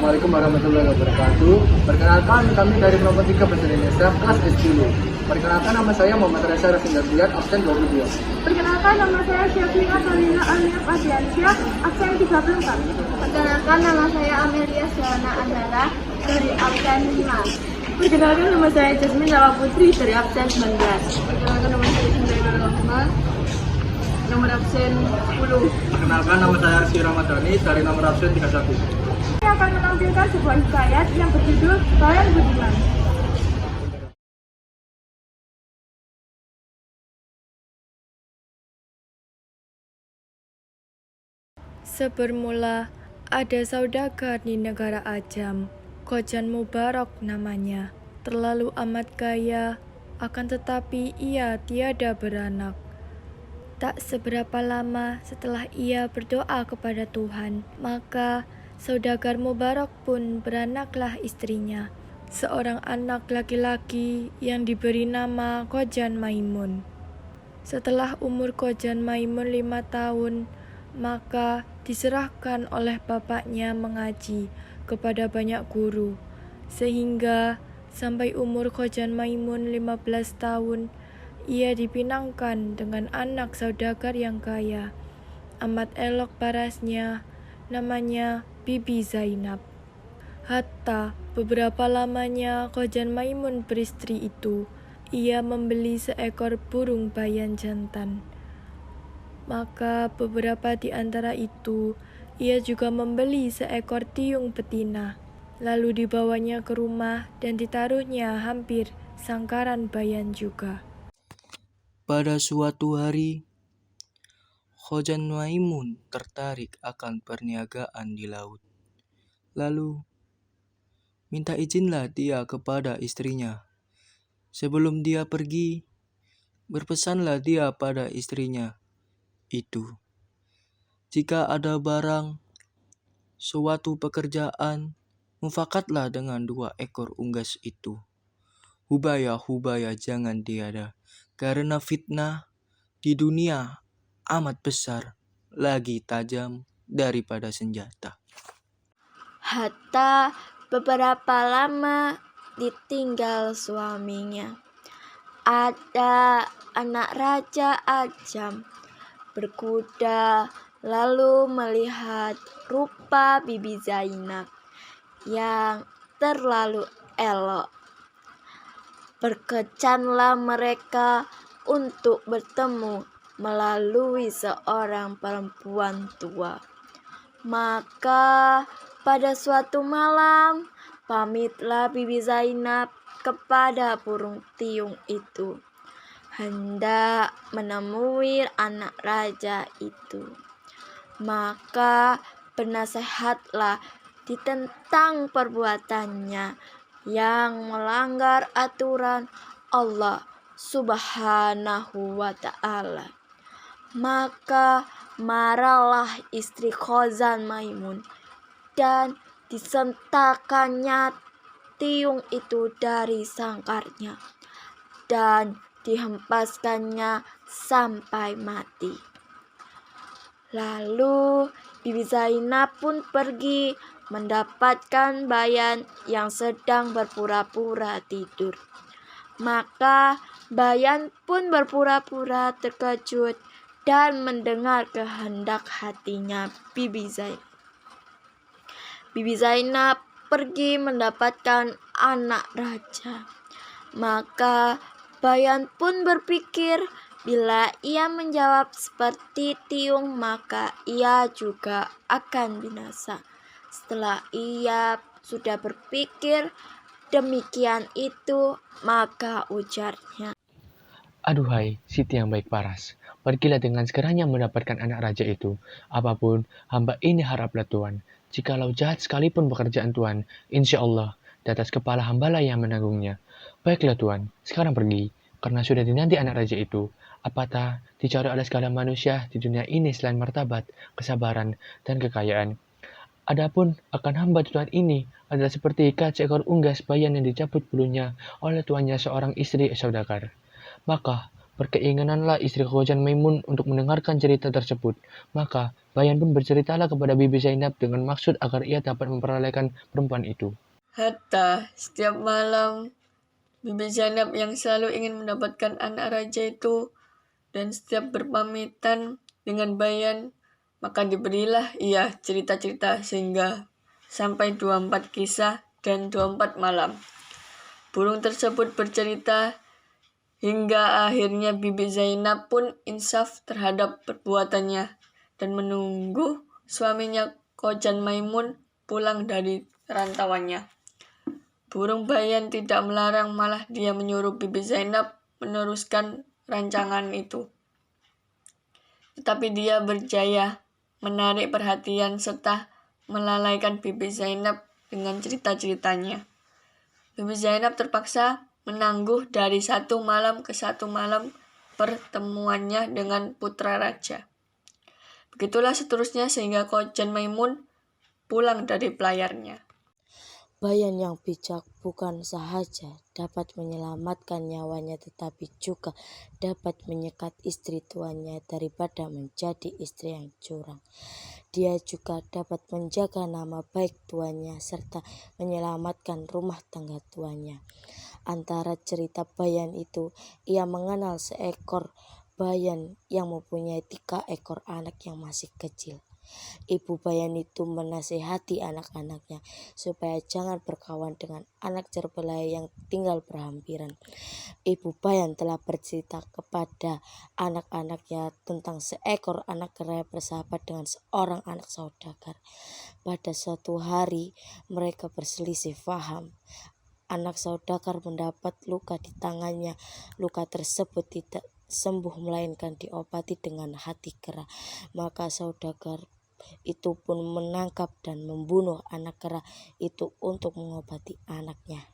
Assalamualaikum warahmatullahi wabarakatuh. Perkenalkan, kami dari kelompok 3 Bahasa Indonesia kelas S10. Perkenalkan, nama saya Muhammad Reza Rasindardiat, absen 22. Perkenalkan, nama saya Syafina Salina Alia Fadiansyah, absen 34. Perkenalkan, nama saya Amelia Syahana Andara dari absen 5. Perkenalkan, nama saya Jasmine Lawa Putri dari absen 19. Perkenalkan, nama saya Sindaina Rahman, Nomor absen 10. Perkenalkan, nama saya Arsi Ramadhani dari nomor absen 31. Saya akan menampilkan sebuah hikayat yang berjudul Bayan Budiman. Sebermula, ada saudagar di negara Ajam, Khojan Mubarak namanya. Terlalu amat kaya, akan tetapi ia tiada beranak. Tak seberapa lama setelah ia berdoa kepada Tuhan, maka saudagar Mubarak pun beranaklah istrinya, seorang anak laki-laki yang diberi nama Khojan Maimun. Setelah umur Khojan Maimun 5 tahun, maka diserahkan oleh bapaknya mengaji kepada banyak guru, sehingga sampai umur Khojan Maimun 15 tahun, ia dipinangkan dengan anak saudagar yang kaya, amat elok parasnya, namanya Bibi Zainab. Hatta beberapa lamanya Khojan Maimun beristri itu, ia membeli seekor burung bayan jantan. Maka beberapa di antara itu, ia juga membeli seekor tiung betina, lalu dibawanya ke rumah dan ditaruhnya hampir sangkaran bayan juga. Pada suatu hari, Khojan Maimun tertarik akan perniagaan di laut. Lalu, minta izinlah dia kepada istrinya. Sebelum dia pergi, berpesanlah dia pada istrinya itu. Jika ada barang, suatu pekerjaan, mufakatlah dengan 2 ekor unggas itu. Hubaya jangan tiada, karena fitnah di dunia amat besar, lagi tajam daripada senjata. Hatta beberapa lama ditinggal suaminya. Ada anak Raja Ajam berkuda lalu melihat rupa Bibi Zainab yang terlalu elok. Berkencanlah mereka untuk bertemu melalui seorang perempuan tua. Maka pada suatu malam pamitlah Bibi Zainab kepada burung tiung itu, hendak menemui anak raja itu. Maka bernasehatlah ditentang perbuatannya yang melanggar aturan Allah Subhanahu wa ta'ala. Maka marahlah istri Khojan Maimun dan disentakannya tiung itu dari sangkarnya dan dihempaskannya sampai mati. Lalu Bibi Zainab pun pergi mendapatkan bayan yang sedang berpura-pura tidur. Maka bayan pun berpura-pura terkejut dan mendengar kehendak hatinya Bibi Zainab. Bibi Zainab pergi mendapatkan anak raja. Maka bayan pun berpikir, bila ia menjawab seperti tiung, maka ia juga akan binasa. Setelah ia sudah berpikir demikian itu, maka ujarnya, Aduhai, Siti yang baik paras, pergilah dengan segeranya mendapatkan anak raja itu. Apapun, hamba ini haraplah Tuhan. Jikalau jahat sekalipun pekerjaan Tuhan, insya Allah, di atas kepala hambalah yang menanggungnya. Baiklah Tuhan, sekarang pergi, karena sudah dinanti anak raja itu. Apatah dicari oleh segala manusia di dunia ini selain martabat, kesabaran, dan kekayaan. Adapun akan hamba Tuhan ini adalah seperti ikat seekor unggas bayan yang dicabut bulunya oleh tuannya seorang istri saudagar. Maka berkeinginanlah istri Khojan Maimun untuk mendengarkan cerita tersebut. Maka Bayan pun berceritalah kepada Bibi Zainab dengan maksud agar ia dapat memperolehkan perempuan itu. Hatta setiap malam Bibi Zainab yang selalu ingin mendapatkan anak raja itu, dan setiap berpamitan dengan Bayan, maka diberilah ia cerita-cerita sehingga sampai 24 kisah dan 24 malam. Burung tersebut bercerita hingga akhirnya Bibi Zainab pun insaf terhadap perbuatannya dan menunggu suaminya Khojan Maimun pulang dari rantauannya. Burung Bayan tidak melarang, malah dia menyuruh Bibi Zainab meneruskan rancangan itu. Tetapi dia berjaya menarik perhatian serta melalaikan Bibi Zainab dengan cerita-ceritanya. Bibi Zainab terpaksa menangguh dari satu malam ke satu malam pertemuannya dengan putra raja. Begitulah seterusnya sehingga Khojan Maimun pulang dari pelayarnya. Bayan yang bijak bukan sahaja dapat menyelamatkan nyawanya, tetapi juga dapat menyekat istri tuannya daripada menjadi istri yang curang. Dia juga dapat menjaga nama baik tuannya serta menyelamatkan rumah tangga tuannya. Antara cerita Bayan itu, ia mengenal seekor Bayan yang mempunyai 3 ekor anak yang masih kecil. Ibu Bayan itu menasihati anak-anaknya supaya jangan berkawan dengan anak cerbelai yang tinggal berhampiran. Ibu Bayan telah bercerita kepada anak-anaknya tentang seekor anak kera bersahabat dengan seorang anak saudagar. Pada suatu hari mereka berselisih paham. Anak saudagar mendapat luka di tangannya. Luka tersebut tidak sembuh melainkan diobati dengan hati kera. Maka saudagar itu pun menangkap dan membunuh anak kera itu untuk mengobati anaknya.